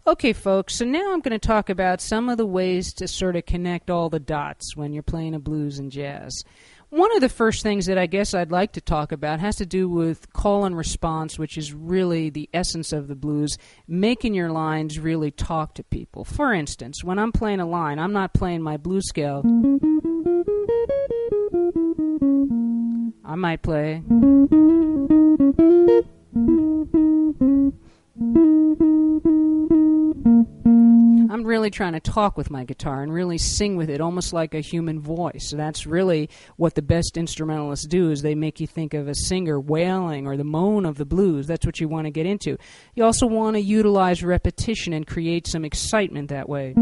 Okay, folks, so now I'm going to talk about some of the ways to sort of connect all the dots when you're playing a blues and jazz. One of the first things that I guess I'd like to talk about has to do with call and response, which is really the essence of the blues, making your lines really talk to people. For instance, when I'm playing a line, I'm not playing my blues scale. I might play. I'm really trying to talk with my guitar and really sing with it, almost like a human voice. So that's really what the best instrumentalists do, is they make you think of a singer wailing or the moan of the blues. That's what you want to get into. You also want to utilize repetition and create some excitement that way.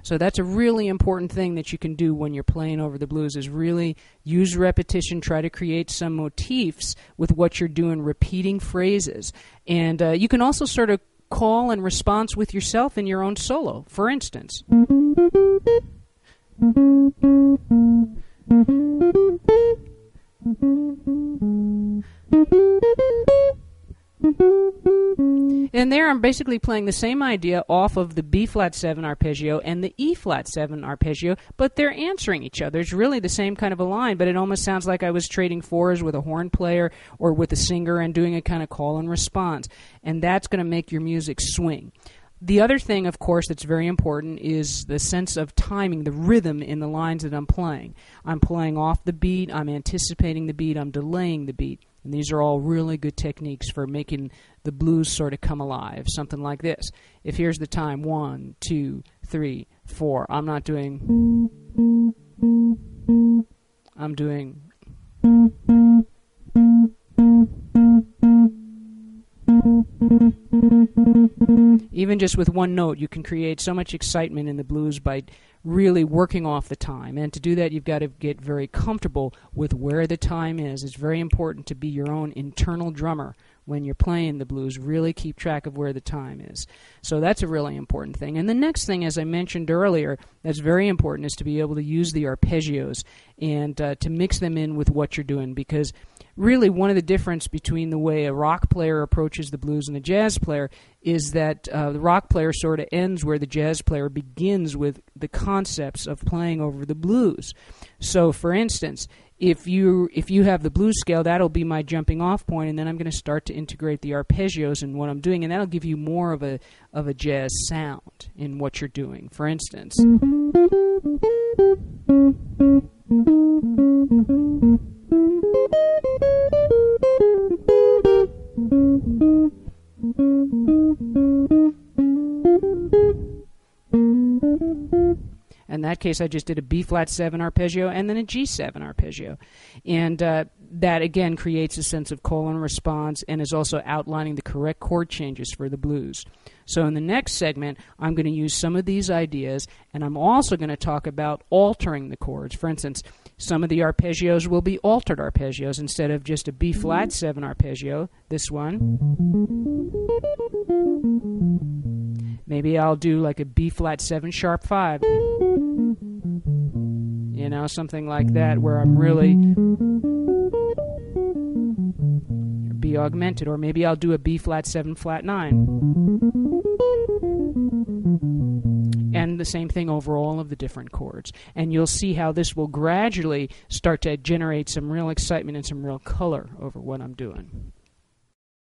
So that's a really important thing that you can do when you're playing over the blues, is really use repetition, try to create some motifs with what you're doing, repeating phrases. And you can also sort of call and response with yourself in your own solo, for instance. And there I'm basically playing the same idea off of the B-flat-7 arpeggio and the E-flat-7 arpeggio, but they're answering each other. It's really the same kind of a line, but it almost sounds like I was trading fours with a horn player or with a singer and doing a kind of call and response. And that's going to make your music swing. The other thing, of course, that's very important is the sense of timing, the rhythm in the lines that I'm playing. I'm playing off the beat, I'm anticipating the beat, I'm delaying the beat. And these are all really good techniques for making the blues sort of come alive, something like this. If here's the time, 1, 2, 3, 4, I'm not doing... I'm doing... Even just with one note, you can create so much excitement in the blues by really working off the time. And to do that, you've got to get very comfortable with where the time is. It's very important to be your own internal drummer when you're playing the blues. Really keep track of where the time is. So that's a really important thing. And the next thing, as I mentioned earlier, that's very important, is to be able to use the arpeggios and to mix them in with what you're doing, because really one of the difference between the way a rock player approaches the blues and a jazz player is that the rock player sort of ends where the jazz player begins with the concepts of playing over the blues. So, for instance, if you have the blues scale, that'll be my jumping off point, and then I'm going to start to integrate the arpeggios in what I'm doing, and that'll give you more of a jazz sound in what you're doing. For instance, in that case, I just did a B-flat-7 arpeggio and then a G7 arpeggio. And that, again, creates a sense of call and response and is also outlining the correct chord changes for the blues. So in the next segment, I'm going to use some of these ideas, and I'm also going to talk about altering the chords. For instance, some of the arpeggios will be altered arpeggios instead of just a B-flat-7 arpeggio. This one. Maybe I'll do like a B-flat-7 sharp 5. You know, something like that, where I'm really B augmented. Or maybe I'll do a B-flat-7 flat 9. And the same thing over all of the different chords. And you'll see how this will gradually start to generate some real excitement and some real color over what I'm doing.